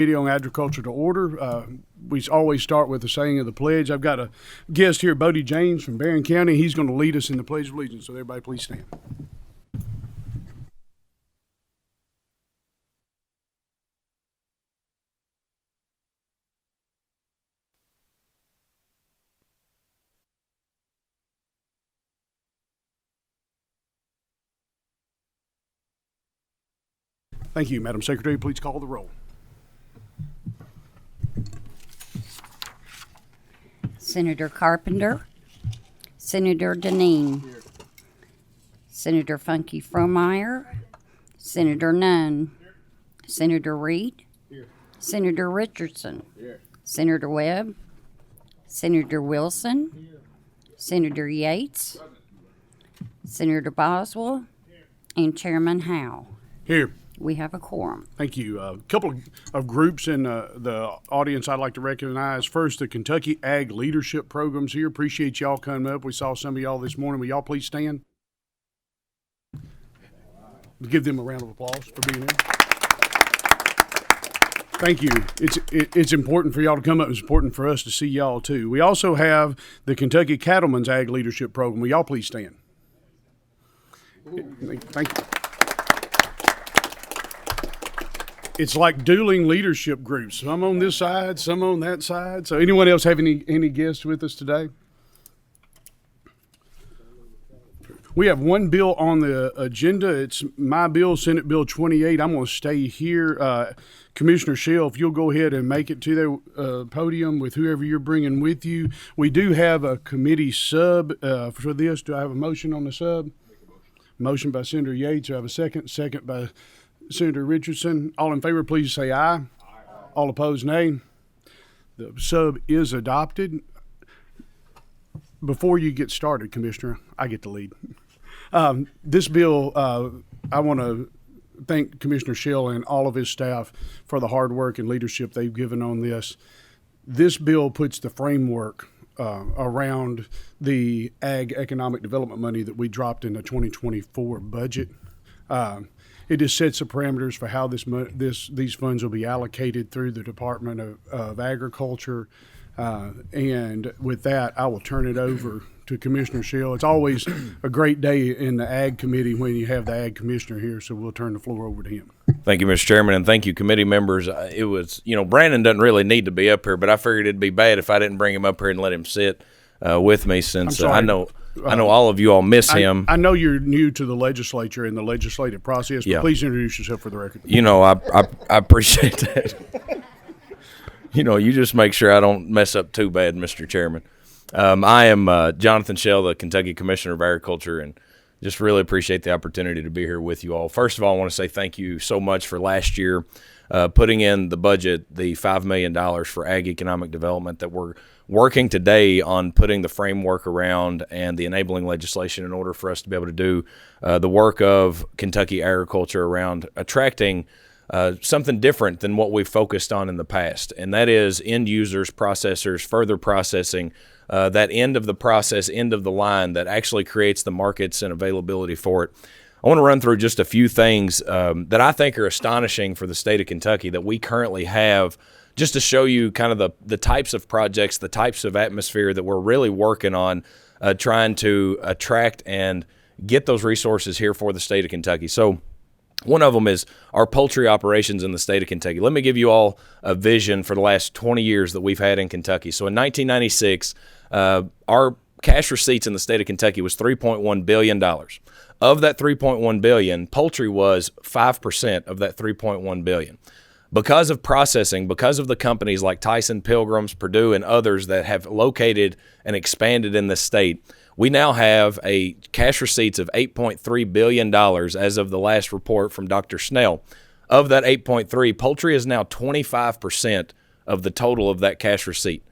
Committee on Agriculture to order. We always start with the saying of the pledge. I've got a guest here, Bodie James from Barron County. He's going to lead us in the Pledge of Allegiance. So everybody please stand. Thank you, Madam Secretary. Please call the roll. Senator Carpenter, Senator Deneen, Senator Funky Fromeyer, Senator Nunn, Senator Reed, Senator Richardson, Senator Webb, Senator Wilson, Senator Yates, Senator Boswell, and Chairman Howe. Here. We have a quorum. Thank you. A couple of groups in the audience I'd like to recognize. First, the Kentucky Ag Leadership Program's here. Appreciate y'all coming up. We saw some of y'all this morning. Will y'all please stand? Give them a round of applause for being here. Thank you. It's important for y'all to come up. It's important for us to see y'all, too. We also have the Kentucky Cattlemen's Ag Leadership Program. Will y'all please stand? Thank you. It's like dueling leadership groups. Some on this side, some on that side. So anyone else have any guests with us today? We have one bill on the agenda. It's my bill, Senate Bill 28. I'm going to stay here. Commissioner Shell, if you'll go ahead and make it to the podium with whoever you're bringing with you. We do have a committee sub for this. Do I have a motion on the sub? Motion by Senator Yates. Do I have a second? Second by Senator Richardson. All in favor, please say aye. Aye. All opposed, nay. The sub is adopted. Before you get started, Commissioner, I get to lead. This bill, I want to thank Commissioner Shell and all of his staff for the hard work and leadership they've given on this. This bill puts the framework around the ag economic development money that we dropped in the 2024 budget. It just sets the parameters for how these funds will be allocated through the Department of Agriculture. And with that, I will turn it over to Commissioner Shell. It's always a great day in the Ag Committee when you have the Ag Commissioner here, so we'll turn the floor over to him. Thank you, Mr. Chairman, and thank you, committee members. It was, Brandon doesn't really need to be up here, but I figured it'd be bad if I didn't bring him up here and let him sit with me since I know all of you all miss him. I know you're new to the legislature and the legislative process, but Please introduce yourself for the record. I appreciate that. You just make sure I don't mess up too bad, Mr. Chairman. I am Jonathan Shell, the Kentucky Commissioner of Agriculture, and just really appreciate the opportunity to be here with you all. First of all, I want to say thank you so much for last year putting in the budget the $5 million for ag economic development that we're working today on putting the framework around and the enabling legislation in order for us to be able to do the work of Kentucky agriculture around attracting something different than what we've focused on in the past, and that is end users, processors, further processing, that end of the process, end of the line that actually creates the markets and availability for it. I want to run through just a few things that I think are astonishing for the state of Kentucky that we currently have, just to show you kind of the types of projects, the types of atmosphere that we're really working on, trying to attract and get those resources here for the state of Kentucky. So one of them is our poultry operations in the state of Kentucky. Let me give you all a vision for the last 20 years that we've had in Kentucky. So in 1996, our cash receipts in the state of Kentucky was $3.1 billion. Of that $3.1 billion, poultry was 5% of that $3.1 billion. Because of processing, because of the companies like Tyson, Pilgrims, Purdue, and others that have located and expanded in this state, we now have a cash receipts of $8.3 billion as of the last report from Dr. Snell. Of that 8.3, poultry is now 25% of the total of that cash receipt.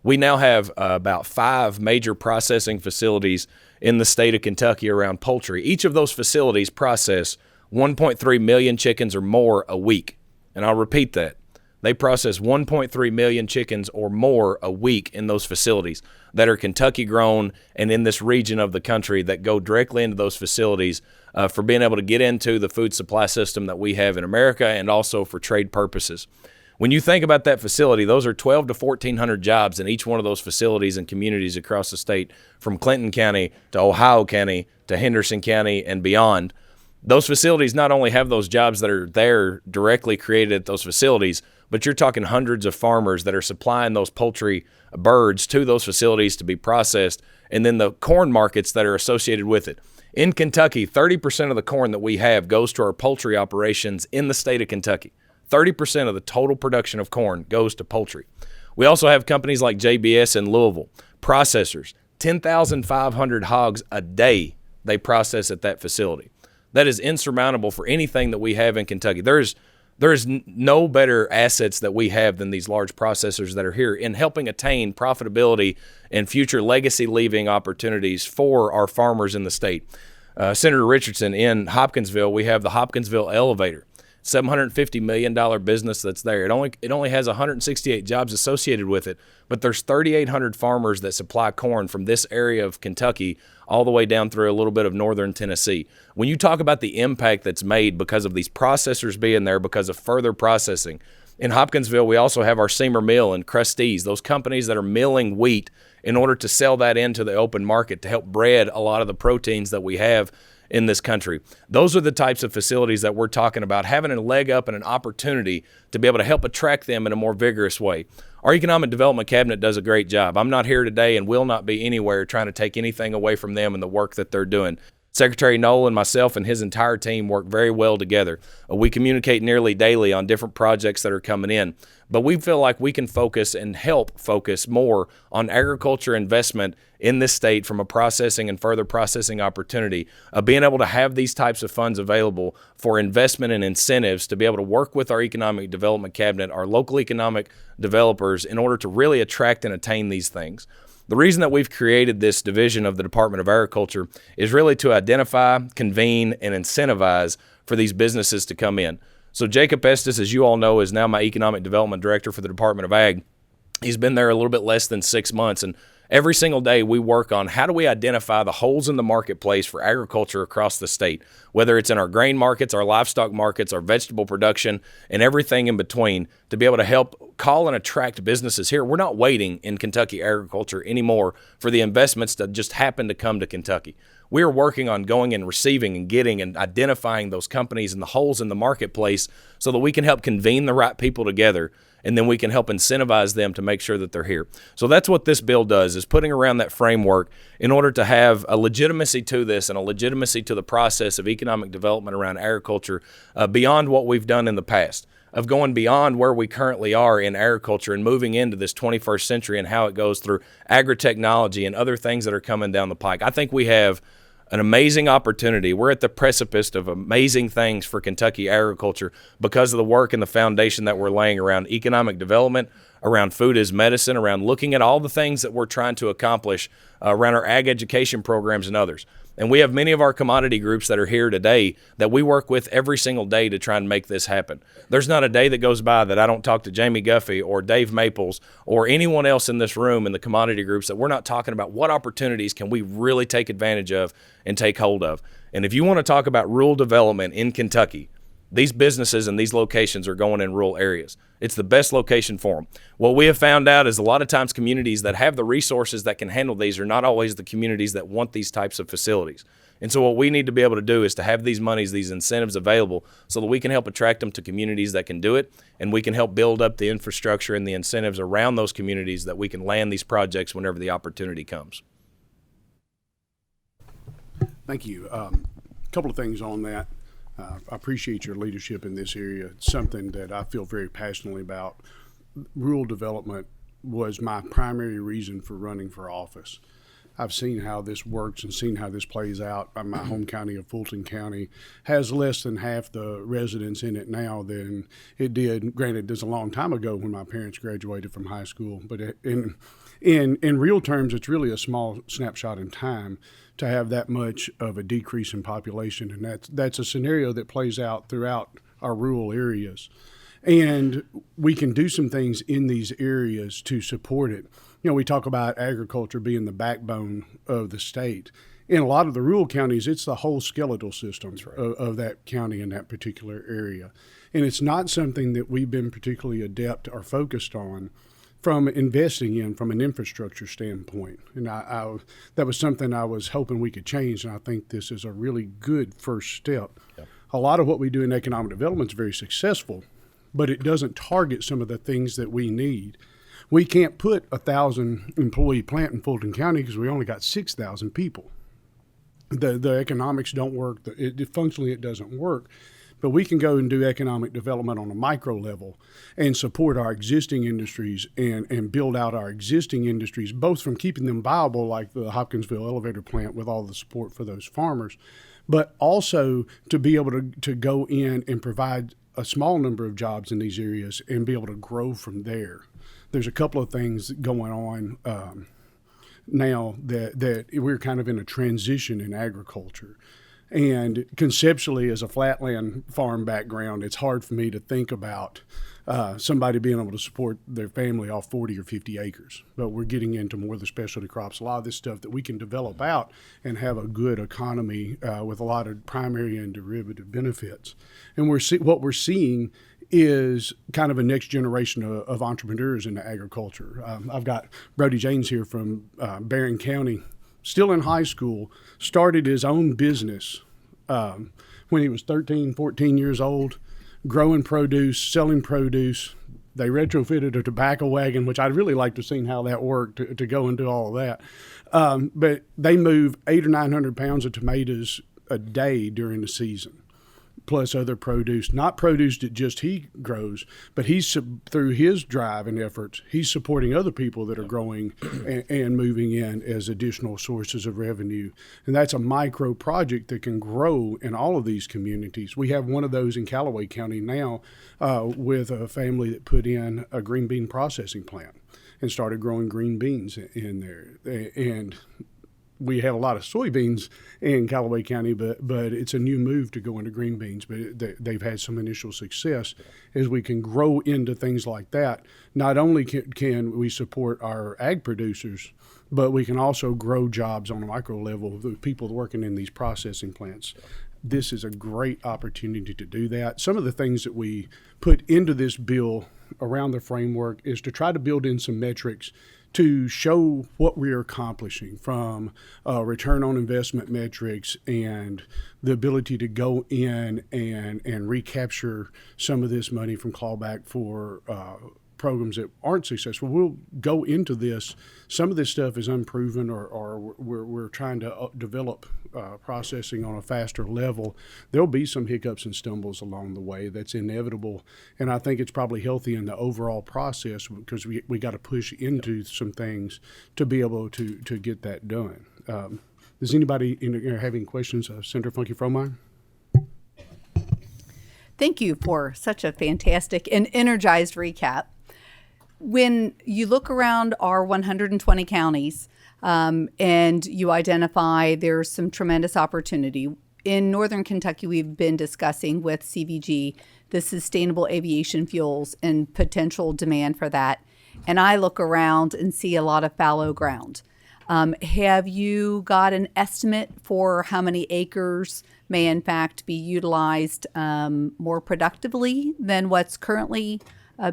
We now have about 5 major processing facilities in the state of Kentucky around poultry. Each of those facilities process 1.3 million chickens or more a week. And I'll repeat that. They process 1.3 million chickens or more a week in those facilities that are Kentucky grown and in this region of the country that go directly into those facilities for being able to get into the food supply system that we have in America and also for trade purposes. When you think about that facility, those are 12 to 1,400 jobs in each one of those facilities and communities across the state, from Clinton County to Ohio County to Henderson County and beyond. Those facilities not only have those jobs that are there directly created at those facilities, but you're talking hundreds of farmers that are supplying those poultry birds to those facilities to be processed, and then the corn markets that are associated with it. In Kentucky, 30% of the corn that we have goes to our poultry operations in the state of Kentucky. 30% of the total production of corn goes to poultry. We also have companies like JBS in Louisville, processors, 10,500 hogs a day they process at that facility. That is insurmountable for anything that we have in Kentucky. There's no better assets that we have than these large processors that are here in helping attain profitability and future legacy leaving opportunities for our farmers in the state. Senator Richardson, in Hopkinsville, we have the Hopkinsville Elevator. $750 million business that's there. It only has 168 jobs associated with it, but there's 3,800 farmers that supply corn from this area of Kentucky all the way down through a little bit of northern Tennessee. When you talk about the impact that's made because of these processors being there, because of further processing, in Hopkinsville we also have our Seymour Mill and Crustees, those companies that are milling wheat in order to sell that into the open market to help breed a lot of the proteins that we have in this country. Those are the types of facilities that we're talking about, having a leg up and an opportunity to be able to help attract them in a more vigorous way. Our Economic Development Cabinet does a great job. I'm not here today and will not be anywhere trying to take anything away from them and the work that they're doing. Secretary Noel and myself and his entire team work very well together. We communicate nearly daily on different projects that are coming in, but we feel like we can focus and help focus more on agriculture investment in this state from a processing and further processing opportunity, being able to have these types of funds available for investment and incentives to be able to work with our Economic Development Cabinet, our local economic developers, in order to really attract and attain these things. The reason that we've created this division of the Department of Agriculture is really to identify, convene, and incentivize for these businesses to come in. So Jacob Estes, as you all know, is now my Economic Development Director for the Department of Ag. He's been there a little bit less than 6 months, and every single day we work on how do we identify the holes in the marketplace for agriculture across the state, whether it's in our grain markets, our livestock markets, our vegetable production, and everything in between, to be able to help call and attract businesses here. We're not waiting in Kentucky agriculture anymore for the investments that just happen to come to Kentucky. We are working on going and receiving and getting and identifying those companies and the holes in the marketplace so that we can help convene the right people together, and then we can help incentivize them to make sure that they're here. So that's what this bill does, is putting around that framework in order to have a legitimacy to this and a legitimacy to the process of economic development around agriculture beyond what we've done in the past, of going beyond where we currently are in agriculture and moving into this 21st century and how it goes through agri-technology and other things that are coming down the pike. I think we have an amazing opportunity. We're at the precipice of amazing things for Kentucky agriculture because of the work and the foundation that we're laying around economic development, around food as medicine, around looking at all the things that we're trying to accomplish around our ag education programs and others. And we have many of our commodity groups that are here today that we work with every single day to try and make this happen. There's not a day that goes by that I don't talk to Jamie Guffey or Dave Maples or anyone else in this room in the commodity groups that we're not talking about what opportunities can we really take advantage of and take hold of. And if you want to talk about rural development in Kentucky, these businesses and these locations are going in rural areas. It's the best location for them. What we have found out is a lot of times communities that have the resources that can handle these are not always the communities that want these types of facilities. And so what we need to be able to do is to have these monies, these incentives available so that we can help attract them to communities that can do it, and we can help build up the infrastructure and the incentives around those communities that we can land these projects whenever the opportunity comes. Thank you. A couple of things on that. I appreciate your leadership in this area. It's something that I feel very passionately about. Rural development was my primary reason for running for office. I've seen how this works and seen how this plays out. My home county of Fulton County has less than half the residents in it now than it did. Granted, this is a long time ago when my parents graduated from high school, but in real terms, it's really a small snapshot in time to have that much of a decrease in population, and that's a scenario that plays out throughout our rural areas. And we can do some things in these areas to support it. You know, we talk about agriculture being the backbone of the state, In a lot of the rural counties, it's the whole skeletal system of that county in that particular area. And it's not something that we've been particularly adept or focused on from investing in from an infrastructure standpoint. And that was something I was hoping we could change, and I think this is a really good first step. Yep. A lot of what we do in economic development is very successful, but it doesn't target some of the things that we need. We can't put 1,000 employee plant in Fulton County because we only got 6,000 people. The economics don't work. Functionally, it doesn't work. But we can go and do economic development on a micro level and support our existing industries and build out our existing industries, both from keeping them viable, like the Hopkinsville elevator plant with all the support for those farmers, but also to be able to go in and provide a small number of jobs in these areas and be able to grow from there. There's a couple of things going on now that we're kind of in a transition in agriculture. And conceptually, as a flatland farm background, it's hard for me to think about somebody being able to support their family off 40 or 50 acres. But we're getting into more of the specialty crops, a lot of this stuff that we can develop out and have a good economy with a lot of primary and derivative benefits. And what we're seeing is kind of a next generation of entrepreneurs into agriculture. I've got Brody James here from Barron County, still in high school, started his own business when he was 13, 14 years old, growing produce, selling produce. They retrofitted a tobacco wagon, which I'd really like to see how that worked to go and do all of that. But they move 800 or 900 pounds of tomatoes a day during the season, plus other produce, not produce that just he grows, but he's through his drive and efforts, he's supporting other people that are growing and moving in as additional sources of revenue. And that's a micro project that can grow in all of these communities. We have one of those in Callaway County now with a family that put in a green bean processing plant and started growing green beans in there. And we have a lot of soybeans in Callaway County, but it's a new move to go into green beans. But they've had some initial success as we can grow into things like that. Not only can we support our ag producers, but we can also grow jobs on a micro level with people working in these processing plants. This is a great opportunity to do that. Some of the things that we put into this bill around the framework is to try to build in some metrics to show what we're accomplishing, from return on investment metrics and the ability to go in and recapture some of this money from clawback for programs that aren't successful. We'll go into this. Some of this stuff is unproven, or we're trying to develop processing on a faster level. There'll be some hiccups and stumbles along the way. That's inevitable, and I think it's probably healthy in the overall process because we got to push into some things to be able to get that done. Does anybody have any questions? Senator Funky Fromeyer? Thank you for such a fantastic and energized recap. When you look around our 120 counties and you identify there's some tremendous opportunity, in Northern Kentucky, we've been discussing with CVG the sustainable aviation fuels and potential demand for that. And I look around and see a lot of fallow ground. Have you got an estimate for how many acres may in fact be utilized more productively than what's currently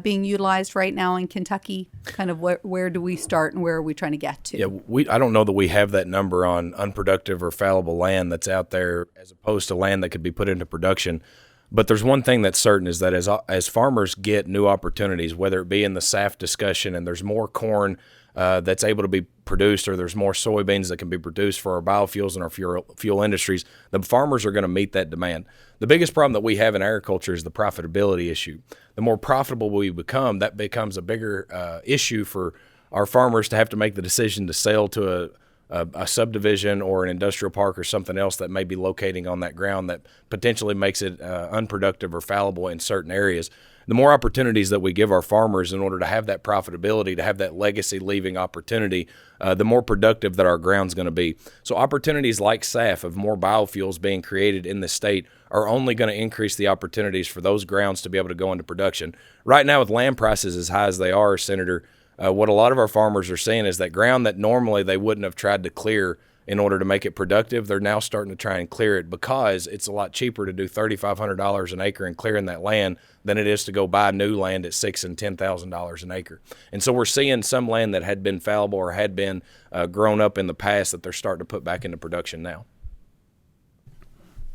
being utilized right now in Kentucky? Kind of where do we start and where are we trying to get to? Yeah, I don't know that we have that number on unproductive or fallible land that's out there as opposed to land that could be put into production. But there's one thing that's certain is that as farmers get new opportunities, whether it be in the SAF discussion and there's more corn that's able to be produced, or there's more soybeans that can be produced for our biofuels and our fuel industries, the farmers are going to meet that demand. The biggest problem that we have in agriculture is the profitability issue. The more profitable we become, that becomes a bigger issue for our farmers to have to make the decision to sell to a subdivision or an industrial park or something else that may be locating on that ground that potentially makes it unproductive or fallible in certain areas. The more opportunities that we give our farmers in order to have that profitability, to have that legacy leaving opportunity, the more productive that our ground's going to be. So opportunities like SAF of more biofuels being created in the state are only going to increase the opportunities for those grounds to be able to go into production. Right now, with land prices as high as they are, Senator, what a lot of our farmers are saying is that ground that normally they wouldn't have tried to clear in order to make it productive, they're now starting to try and clear it because it's a lot cheaper to do $3,500 an acre in clearing that land than it is to go buy new land at $6,000 and $10,000 an acre. And so we're seeing some land that had been fallible or had been grown up in the past that they're starting to put back into production now.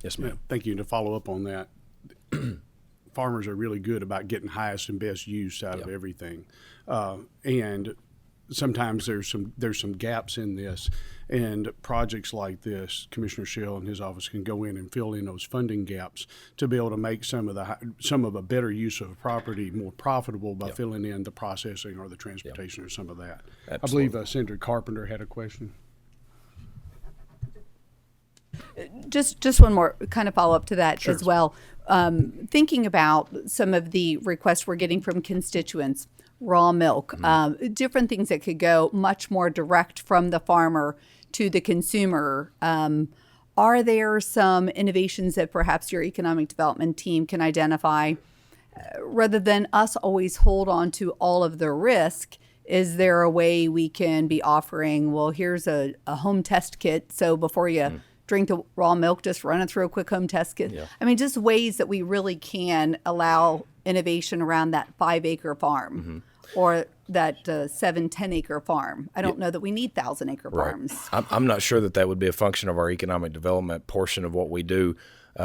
Yes, ma'am. Yeah, thank you. And to follow up on that, farmers are really good about getting highest and best use out of everything, and sometimes there's some gaps in this, and projects like this, Commissioner Shell and his office can go in and fill in those funding gaps to be able to make some of a better use of property more profitable by filling in the processing or the transportation or some of that. Absolutely. I believe Senator Carpenter had a question. Just one more kind of follow up to that as well. Thinking about some of the requests we're getting from constituents, raw milk, different things that could go much more direct from the farmer to the consumer. Are there some innovations that perhaps your economic development team can identify rather than us always hold on to all of the risk? Is there a way we can be offering, well, here's a home test kit, so before you drink the raw milk, just run it through a quick home test kit? I mean, just ways that we really can allow innovation around that 5-acre farm or that 7-10 acre farm. I don't know that we need 1,000-acre farms. I'm not sure that would be a function of our economic development portion of what we do.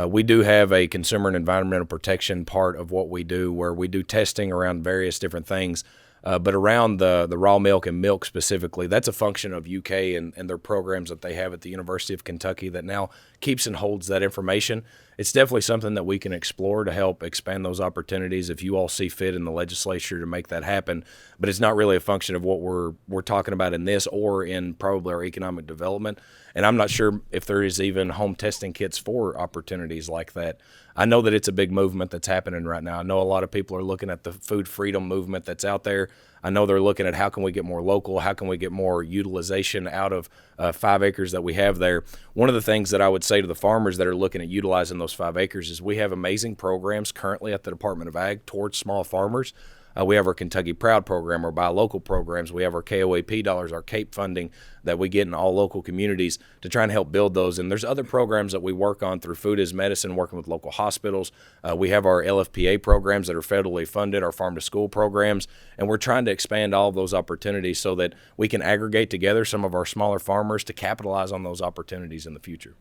We do have a consumer and environmental protection part of what we do where we do testing around various different things. But around the raw milk and milk specifically, that's a function of UK and their programs that they have at the University of Kentucky that now keeps and holds that information. It's definitely something that we can explore to help expand those opportunities if you all see fit in the legislature to make that happen. But it's not really a function of what we're talking about in this or in probably our economic development. And I'm not sure if there is even home testing kits for opportunities like that. I know that it's a big movement that's happening right now. I know a lot of people are looking at the food freedom movement that's out there. I know they're looking at how can we get more local, how can we get more utilization out of 5 acres that we have there. One of the things that I would say to the farmers that are looking at utilizing those 5 acres is we have amazing programs currently at the Department of Ag towards small farmers. We have our Kentucky Proud program, our buy local programs. We have our KOAP dollars, our CAPE funding that we get in all local communities to try and help build those. And there's other programs that we work on through Food is Medicine, working with local hospitals. We have our LFPA programs that are federally funded, our farm to school programs, and we're trying to expand all of those opportunities so that we can aggregate together some of our smaller farmers to capitalize on those opportunities in the future.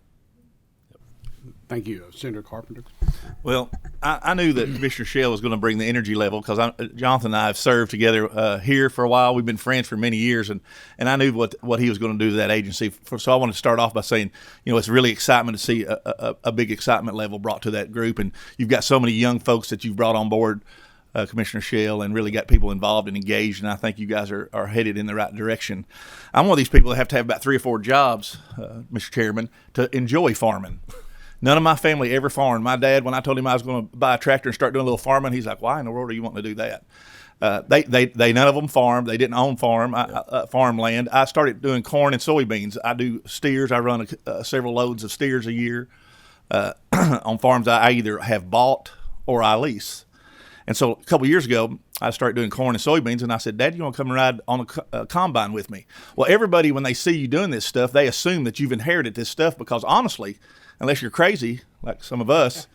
Thank you. Senator Carpenter. Well, I knew that Commissioner Shell was going to bring the energy level because Jonathan and I have served together here for a while. We've been friends for many years, and I knew what he was going to do to that agency. So I wanted to start off by saying, it's really excitement to see a big excitement level brought to that group. And you've got so many young folks that you've brought on board, Commissioner Shell, and really got people involved and engaged, and I think you guys are headed in the right direction. I'm one of these people that have to have about 3 or 4 jobs, Mr. Chairman, to enjoy farming. None of my family ever farmed. My dad, when I told him I was going to buy a tractor and start doing a little farming, he's like, why in the world are you wanting to do that? They none of them farmed. They didn't own farmland. I started doing corn and soybeans. I do steers. I run several loads of steers a year on farms I either have bought or I lease. And so a couple of years ago, I started doing corn and soybeans, and I said, Dad, you want to come and ride on a combine with me? Well, everybody, when they see you doing this stuff, they assume that you've inherited this stuff because, honestly, unless you're crazy, like some of us,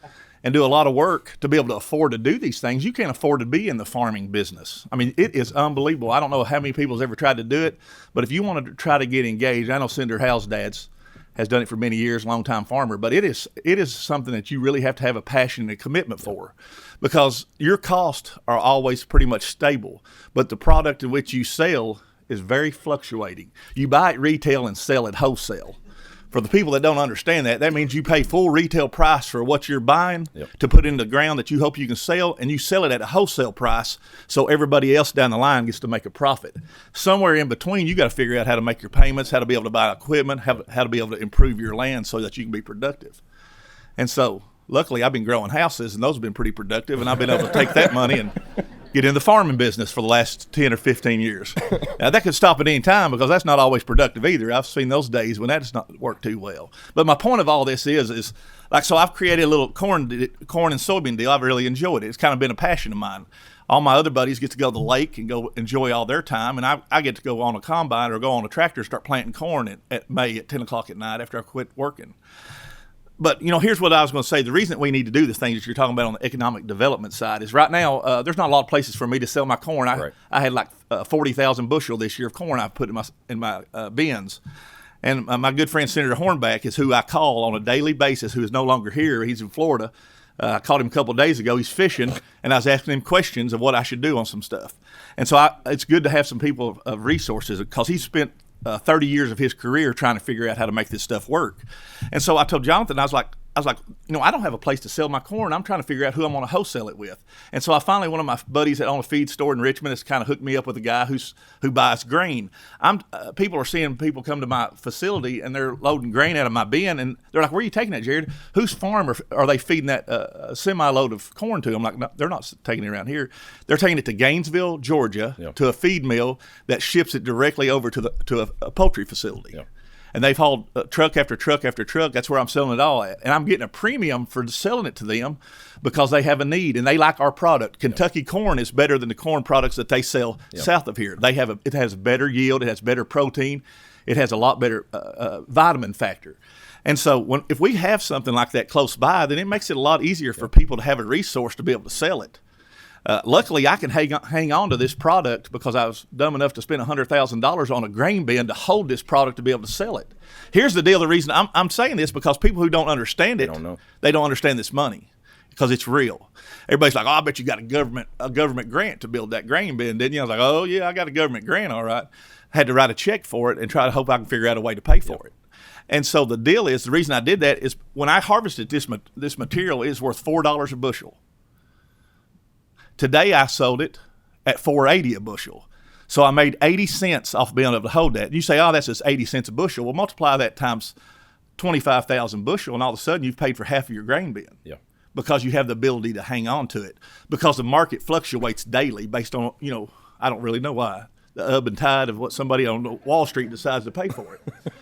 and do a lot of work to be able to afford to do these things, you can't afford to be in the farming business. I mean, it is unbelievable. I don't know how many people has ever tried to do it, but if you want to try to get engaged, I know Senator Howell's dad's has done it for many years, longtime farmer, but it is something that you really have to have a passion and a commitment for, because your costs are always pretty much stable, but the product in which you sell is very fluctuating. You buy it retail and sell it wholesale. For the people that don't understand that means you pay full retail price for what you're buying to put in the ground that you hope you can sell, and you sell it at a wholesale price so everybody else down the line gets to make a profit. Somewhere in between, you got to figure out how to make your payments, how to be able to buy equipment, how to be able to improve your land so that you can be productive. And so, luckily, I've been growing houses, and those have been pretty productive, and I've been able to take that money and get in the farming business for the last 10 or 15 years. Now, that could stop at any time because that's not always productive either. I've seen those days when that does not work too well. But my point of all this is like, so I've created a little corn and soybean deal. I've really enjoyed it. It's kind of been a passion of mine. All my other buddies get to go to the lake and go enjoy all their time, and I get to go on a combine or go on a tractor and start planting corn at May at 10 o'clock at night after I quit working. But, here's what I was going to say. The reason we need to do the things that you're talking about on the economic development side is right now there's not a lot of places for me to sell my corn. I had like 40,000 bushel this year of corn I put in my bins. And my good friend Senator Hornback is who I call on a daily basis, who is no longer here. He's in Florida. I called him a couple of days ago. He's fishing, and I was asking him questions of what I should do on some stuff. And so it's good to have some people of resources, because he spent 30 years of his career trying to figure out how to make this stuff work. And so I told Jonathan, I was like, I don't have a place to sell my corn. I'm trying to figure out who I'm going to wholesale it with. And so I finally, one of my buddies that owned a feed store in Richmond has kind of hooked me up with a guy who buys grain. People are seeing people come to my facility and they're loading grain out of my bin, and they're like, "Where are you taking that, Jared? Whose farm are they feeding that semi-load of corn to?" I'm like, "No, they're not taking it around here. They're taking it to Gainesville, Georgia, to a feed mill that ships it directly over to a poultry facility." Yeah. And they've hauled truck after truck after truck. That's where I'm selling it all at. And I'm getting a premium for selling it to them because they have a need and they like our product. Kentucky corn is better than the corn products that they sell south of here. It has better yield. It has better protein. It has a lot better vitamin factor. And so if we have something like that close by, then it makes it a lot easier for people to have a resource to be able to sell it. Luckily, I can hang on to this product because I was dumb enough to spend $100,000 on a grain bin to hold this product to be able to sell it. Here's the deal. The reason I'm saying this, because people who don't understand it, they don't understand this money because it's real. Everybody's like, "Oh, I bet you got a government grant to build that grain bin, didn't you?" I was like, "Oh, yeah, I got a government grant, all right." I had to write a check for it and try to hope I can figure out a way to pay for it. And so the deal is, the reason I did that is when I harvested this material is worth $4 a bushel. Today I sold it at $4.80 a bushel. So I made 80 cents off being able to hold that. You say, "Oh, that's just 80 cents a bushel." Well, multiply that times 25,000 bushel, and all of a sudden you've paid for half of your grain bin. Yeah. Because you have the ability to hang on to it. Because the market fluctuates daily based on, I don't really know why, the ebb and tide of what somebody on Wall Street decides to pay for it.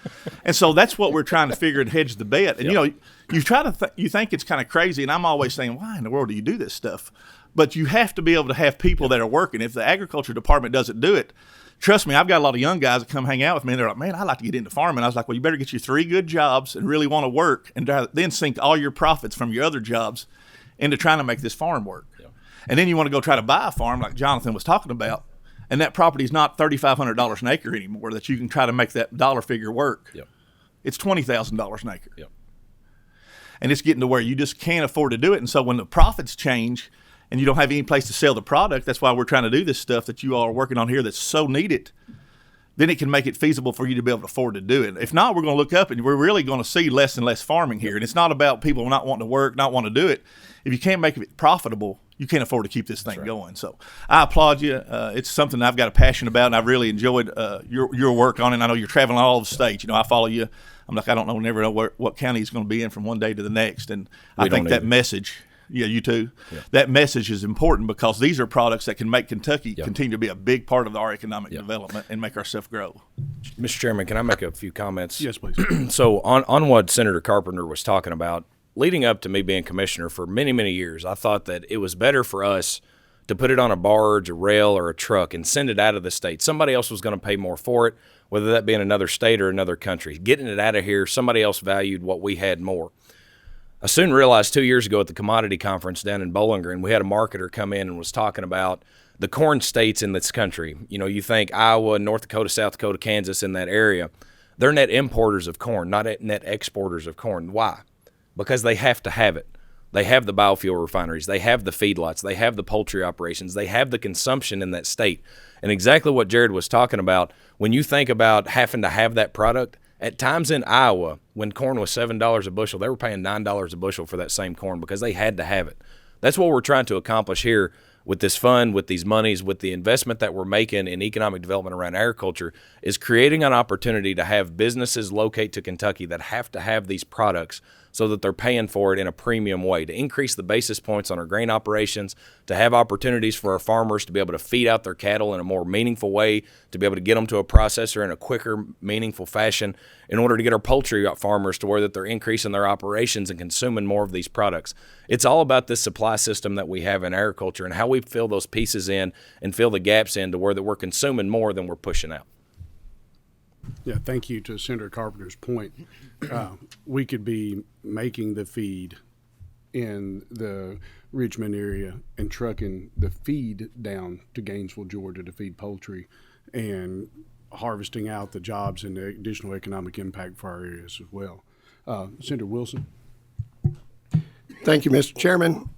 And so that's what we're trying to figure and hedge the bet. And, you think it's kind of crazy, and I'm always saying, "Why in the world do you do this stuff?" But you have to be able to have people that are working. If the agriculture department doesn't do it, trust me, I've got a lot of young guys that come hang out with me, and they're like, "Man, I'd like to get into farming." I was like, "Well, you better get you 3 good jobs and really want to work, and then sink all your profits from your other jobs into trying to make this farm work." Yeah. And then you want to go try to buy a farm like Jonathan was talking about, and that property is not $3,500 an acre anymore that you can try to make that dollar figure work. Yeah. It's $20,000 an acre. Yeah. And it's getting to where you just can't afford to do it. And so when the profits change – and you don't have any place to sell the product, that's why we're trying to do this stuff that you all are working on here that's so needed, then it can make it feasible for you to be able to afford to do it. If not, we're going to look up and we're really going to see less and less farming here. And it's not about people not wanting to work, not wanting to do it. If you can't make it profitable, you can't afford to keep this thing going. So I applaud you. It's something I've got a passion about, and I've really enjoyed your work on it. I know you're traveling all over the states. I follow you. I'm like, I don't know, never know what county he's going to be in from one day to the next. And I think that message – yeah, you too. Yeah. That message is important because these are products that can make Kentucky continue to be a big part of our economic development and make ourselves grow. Mr. Chairman, can I make a few comments? Yes, please. So on what Senator Carpenter was talking about, leading up to me being commissioner for many, many years, I thought that it was better for us to put it on a barge, a rail, or a truck and send it out of the state. Somebody else was going to pay more for it, whether that be in another state or another country. Getting it out of here, somebody else valued what we had more. I soon realized 2 years ago at the commodity conference down in Bowling Green, we had a marketer come in and was talking about the corn states in this country. You think Iowa, North Dakota, South Dakota, Kansas, in that area, they're net importers of corn, not net exporters of corn. Why? Because they have to have it. They have the biofuel refineries. They have the feedlots. They have the poultry operations. They have the consumption in that state. And exactly what Jared was talking about, when you think about having to have that product, at times in Iowa, when corn was $7 a bushel, they were paying $9 a bushel for that same corn because they had to have it. That's what we're trying to accomplish here with this fund, with these monies, with the investment that we're making in economic development around agriculture, is creating an opportunity to have businesses locate to Kentucky that have to have these products so that they're paying for it in a premium way, to increase the basis points on our grain operations, to have opportunities for our farmers to be able to feed out their cattle in a more meaningful way, to be able to get them to a processor in a quicker, meaningful fashion, in order to get our poultry farmers to where that they're increasing their operations and consuming more of these products. It's all about this supply system that we have in agriculture and how we fill those pieces in and fill the gaps in to where that we're consuming more than we're pushing out. Yeah, thank you to Senator Carpenter's point. We could be making the feed in the Richmond area and trucking the feed down to Gainesville, Georgia to feed poultry and harvesting out the jobs and the additional economic impact for our areas as well. Senator Wilson. Thank you, Mr. Chairman.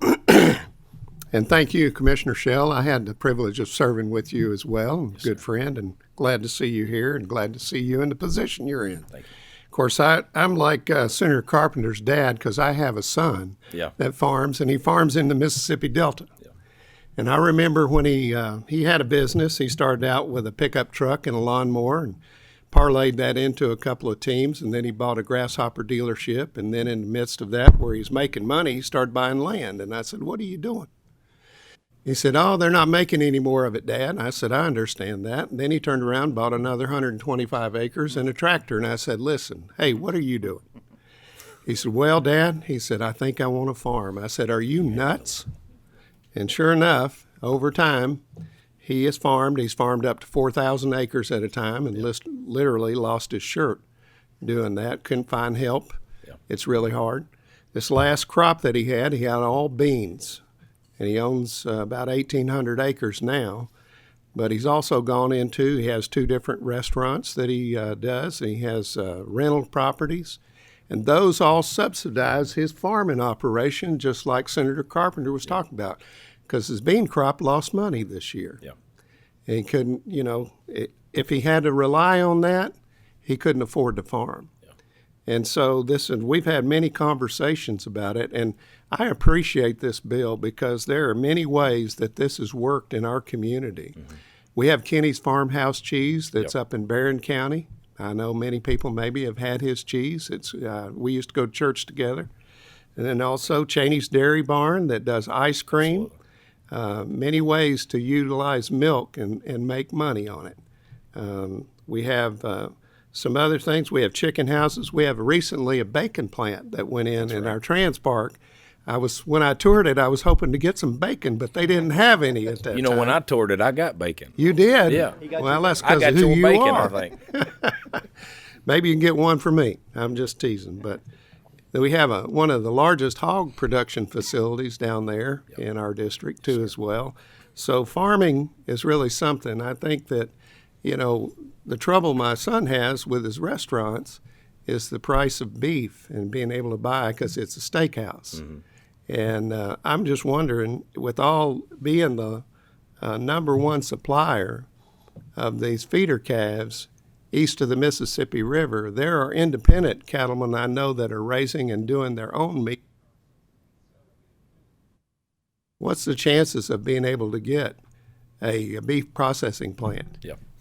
And thank you, Commissioner Shell. I had the privilege of serving with you as well. Yes, good friend, and glad to see you here and glad to see you in the position you're in. Thank you. Of course, I'm like Senator Carpenter's dad because I have a son that farms, and he farms in the Mississippi Delta. Yeah. And I remember when he had a business, he started out with a pickup truck and a lawnmower and parlayed that into a couple of teams, and then he bought a grasshopper dealership. And then in the midst of that, where he's making money, he started buying land. And I said, "What are you doing?" He said, "Oh, they're not making any more of it, Dad." And I said, "I understand that." And then he turned around, bought another 125 acres and a tractor. And I said, "Listen, hey, what are you doing?" He said, "Well, Dad," he said, "I think I want a farm." I said, "Are you nuts?" And sure enough, over time, he has farmed. He's farmed up to 4,000 acres at a time and literally lost his shirt doing that. Couldn't find help. Yeah. It's really hard. This last crop that he had all beans. And he owns about 1,800 acres now. But he's also gone into, he has 2 different restaurants that he does. And he has rental properties. And those all subsidize his farming operation, just like Senator Carpenter was talking about, because his bean crop lost money this year. Yeah. And he couldn't, if he had to rely on that, he couldn't afford to farm. Yeah. And so we've had many conversations about it. And I appreciate this bill because there are many ways that this has worked in our community. Mm-hmm. We have Kenny's Farmhouse Cheese that's up in Barron County. I know many people maybe have had his cheese. We used to go to church together. And then also Cheney's Dairy Barn that does ice cream. Many ways to utilize milk and make money on it. We have some other things. We have chicken houses. We have recently a bacon plant that went in our Trans Park. When I toured it, I was hoping to get some bacon, but they didn't have any at that time. When I toured it, I got bacon. You did? Yeah. Well, that's because of who you bacon, are. I think. Maybe you can get one for me. I'm just teasing. But we have one of the largest hog production facilities down there in our district, too, as well. So farming is really something. I think that, the trouble my son has with his restaurants is the price of beef and being able to buy because it's a steakhouse. Mm-hmm. And I'm just wondering, with all being the number one supplier of these feeder calves east of the Mississippi River, there are independent cattlemen I know that are raising and doing their own meat. What's the chances of being able to get a beef processing plant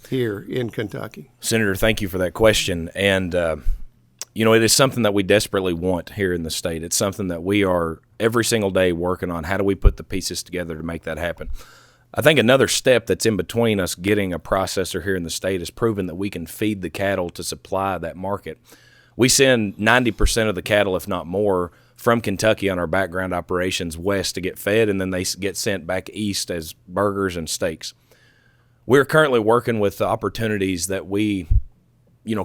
here in Kentucky? Senator, thank you for that question. And it is something that we desperately want here in the state. It's something that we are every single day working on. How do we put the pieces together to make that happen? I think another step that's in between us getting a processor here in the state is proving that we can feed the cattle to supply that market. We send 90% of the cattle, if not more, from Kentucky on our background operations west to get fed, and then they get sent back east as burgers and steaks. We're currently working with opportunities that we,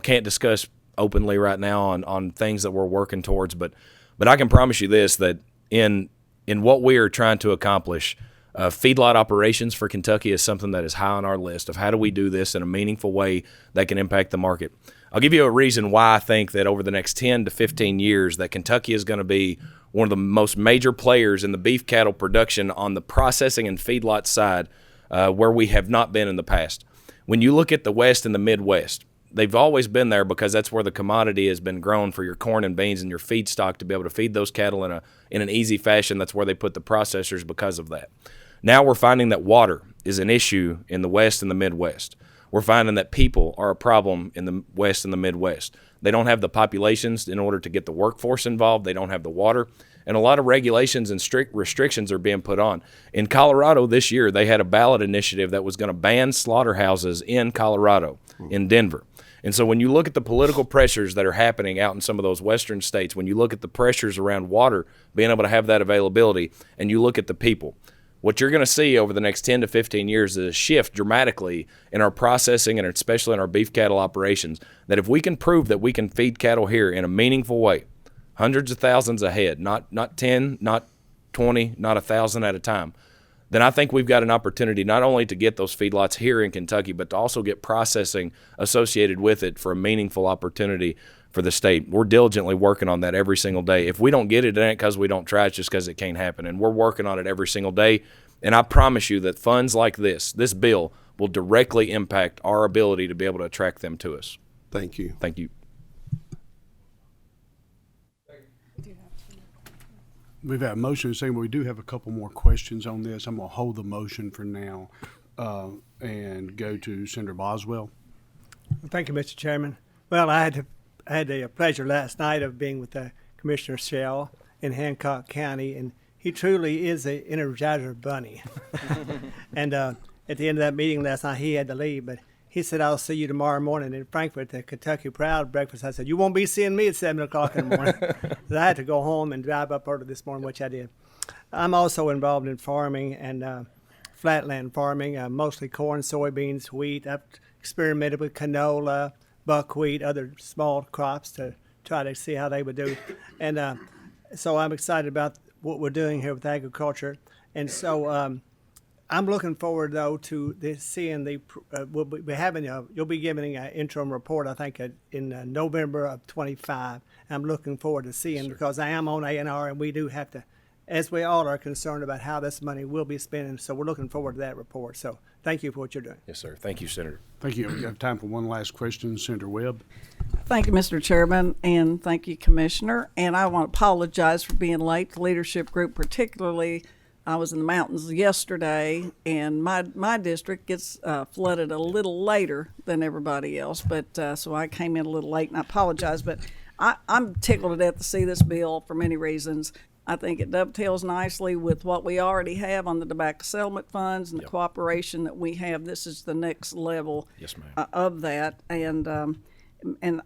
can't discuss openly right now on things that we're working towards, but I can promise you this, that in what we are trying to accomplish, feedlot operations for Kentucky is something that is high on our list of how do we do this in a meaningful way that can impact the market. I'll give you a reason why I think that over the next 10 to 15 years that Kentucky is going to be one of the most major players in the beef cattle production on the processing and feedlot side where we have not been in the past. When you look at the West and the Midwest, they've always been there because that's where the commodity has been grown for your corn and beans and your feedstock to be able to feed those cattle in an easy fashion. That's where they put the processors because of that. Now we're finding that water is an issue in the West and the Midwest. we're finding that people are a problem in the West and the Midwest. They don't have the populations in order to get the workforce involved. They don't have the water. And a lot of regulations and strict restrictions are being put on. In Colorado this year, they had a ballot initiative that was going to ban slaughterhouses in Colorado, in Denver. And so when you look at the political pressures that are happening out in some of those western states, when you look at the pressures around water, being able to have that availability, and you look at the people, what you're going to see over the next 10 to 15 years is a shift dramatically in our processing and especially in our beef cattle operations, that if we can prove that we can feed cattle here in a meaningful way, hundreds of thousands a head, not 10, not 20, not 1,000 at a time, then I think we've got an opportunity not only to get those feedlots here in Kentucky, but to also get processing associated with it for a meaningful opportunity for the state. We're diligently working on that every single day. If we don't get it, it ain't because we don't try, it's just because it can't happen. And we're working on it every single day. And I promise you that funds like this bill, will directly impact our ability to be able to attract them to us. Thank you. Thank you. We've had a motion saying we do have a couple more questions on this. I'm going to hold the motion for now and go to Senator Boswell. Thank you, Mr. Chairman. Well, I had the pleasure last night of being with Commissioner Shell in Hancock County, and he truly is an Energizer bunny. And at the end of that meeting last night, he had to leave, but he said, "I'll see you tomorrow morning in Frankfort at the Kentucky Proud breakfast." I said, "You won't be seeing me at 7 o'clock in the morning." So I had to go home and drive up early this morning, which I did. I'm also involved in farming and flatland farming, mostly corn, soybeans, wheat. I've experimented with canola, buckwheat, other small crops to try to see how they would do. And so I'm excited about what we're doing here with agriculture. And so I'm looking forward, though, to seeing we'll be having you'll be giving an interim report, I think, in November of 25. I'm looking forward to seeing, because I am on A&R, and we do have to, as we all are concerned about how this money will be spent. So we're looking forward to that report. So thank you for what you're doing. Yes, sir. Thank you, Senator. Thank you. We have time for one last question. Senator Webb. Thank you, Mr. Chairman, and thank you, Commissioner. And I want to apologize for being late. The leadership group, particularly, I was in the mountains yesterday, and my district gets flooded a little later than everybody else. But so I came in a little late, and I apologize. But I'm tickled to death to see this bill for many reasons. I think it dovetails nicely with what we already have on the tobacco settlement funds and the cooperation that we have. This is the next level of that. And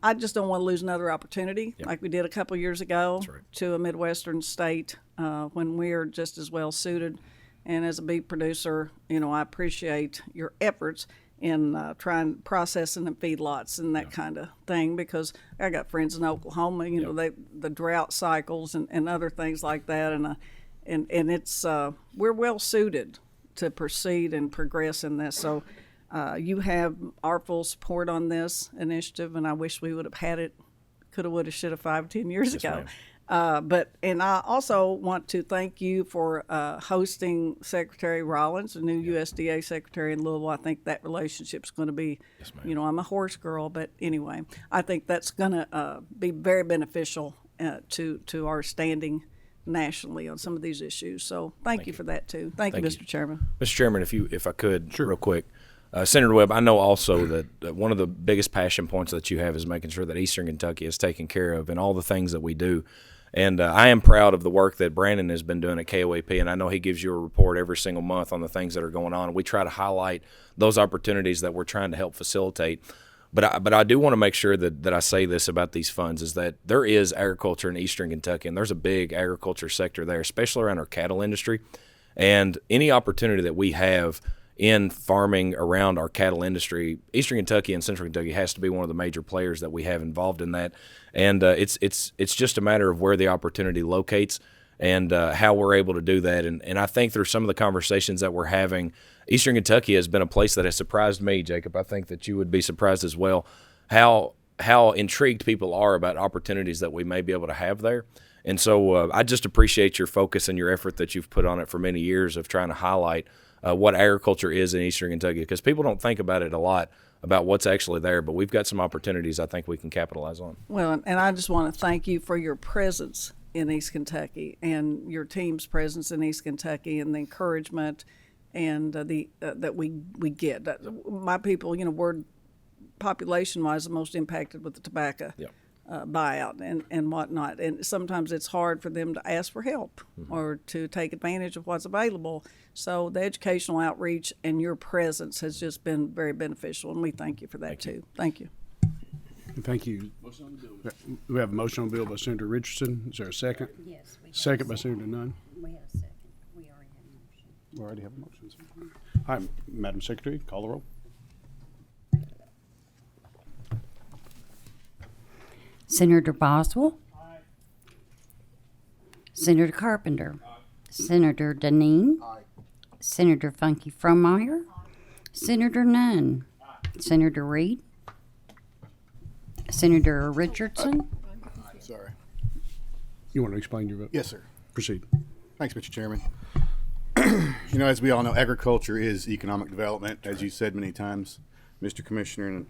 I just don't want to lose another opportunity like we did a couple years ago to a Midwestern state when we're just as well suited. And as a beef producer, I appreciate your efforts in trying processing and feedlots and that kind of thing, because I got friends in Oklahoma, the drought cycles and other things like that. And it's we're well suited to proceed and progress in this. So you have our full support on this initiative, and I wish we would have had it, coulda, woulda, shoulda 5 or 10 years ago. And I also want to thank you for hosting Secretary Rollins, the new USDA Secretary in Louisville. I think that relationship's going to be, I'm a horse girl, but anyway, I think that's going to be very beneficial to our standing nationally on some of these issues. So thank you for that too. Thank you, Mr. Chairman. Mr. Chairman, if I could, real quick. Senator Webb, I know also that one of the biggest passion points that you have is making sure that Eastern Kentucky is taken care of in all the things that we do. And I am proud of the work that Brandon has been doing at KOAP, and I know he gives you a report every single month on the things that are going on. We try to highlight those opportunities that we're trying to help facilitate. But I do want to make sure that I say this about these funds, is that there is agriculture in Eastern Kentucky, and there's a big agriculture sector there, especially around our cattle industry. And any opportunity that we have in farming around our cattle industry, Eastern Kentucky and Central Kentucky has to be one of the major players that we have involved in that. And it's just a matter of where the opportunity locates and how we're able to do that. And I think through some of the conversations that we're having, Eastern Kentucky has been a place that has surprised me, Jacob. I think that you would be surprised as well how intrigued people are about opportunities that we may be able to have there. And so I just appreciate your focus and your effort that you've put on it for many years of trying to highlight what agriculture is in Eastern Kentucky, because people don't think about it a lot, about what's actually there, but we've got some opportunities I think we can capitalize on. Well, and I just want to thank you for your presence in East Kentucky and your team's presence in East Kentucky and the encouragement and that we get. My people, we're population-wise the most impacted with the tobacco. Yep. Buyout and whatnot. And sometimes it's hard for them to ask for help or to take advantage of what's available. So the educational outreach and your presence has just been very beneficial, and we thank you for that too. Thank you. Thank you. We have a motion on the bill by Senator Richardson. Is there a second? Yes. Second by Senator Nunn. We have a second. We already have a motion. We already have a motion. All right, Madam Secretary, call the roll. Senator Boswell. Aye. Senator Carpenter. Aye. Senator Deneen. Aye. Senator Funky Fromeyer. Senator Nunn. Aye. Senator Reed. Senator Richardson. Sorry. You want to explain your vote? Yes, sir. Proceed. Thanks, Mr. Chairman. As we all know, agriculture is economic development, as you said many times, Mr. Commissioner, and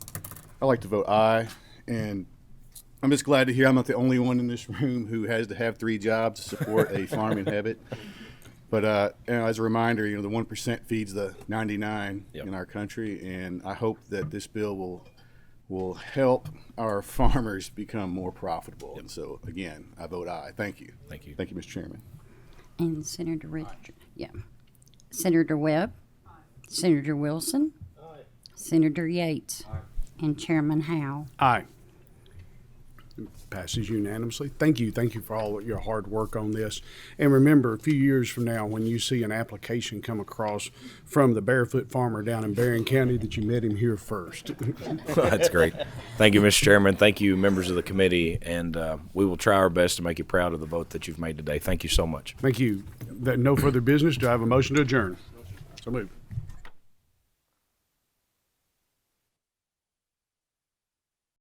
I like to vote aye. And I'm just glad to hear I'm not the only one in this room who has to have 3 jobs to support a farming habit. But as a reminder, the 1% feeds the 99 in our country, and I hope that this bill will help our farmers become more profitable. And so, again, I vote aye. Thank you. Thank you. Thank you, Mr. Chairman. And Senator Richard. Yeah. Senator Webb. Aye. Senator Wilson. Aye. Senator Yates. Aye. And Chairman Howe. Aye. Passes unanimously. Thank you for all of your hard work on this. And remember, a few years from now, when you see an application come across from the barefoot farmer down in Barron County, that you met him here first. That's great. Thank you, Mr. Chairman. Thank you, members of the committee, and we will try our best to make you proud of the vote that you've made today. Thank you so much. Thank you. No further business. Do I have a motion to adjourn? So moved.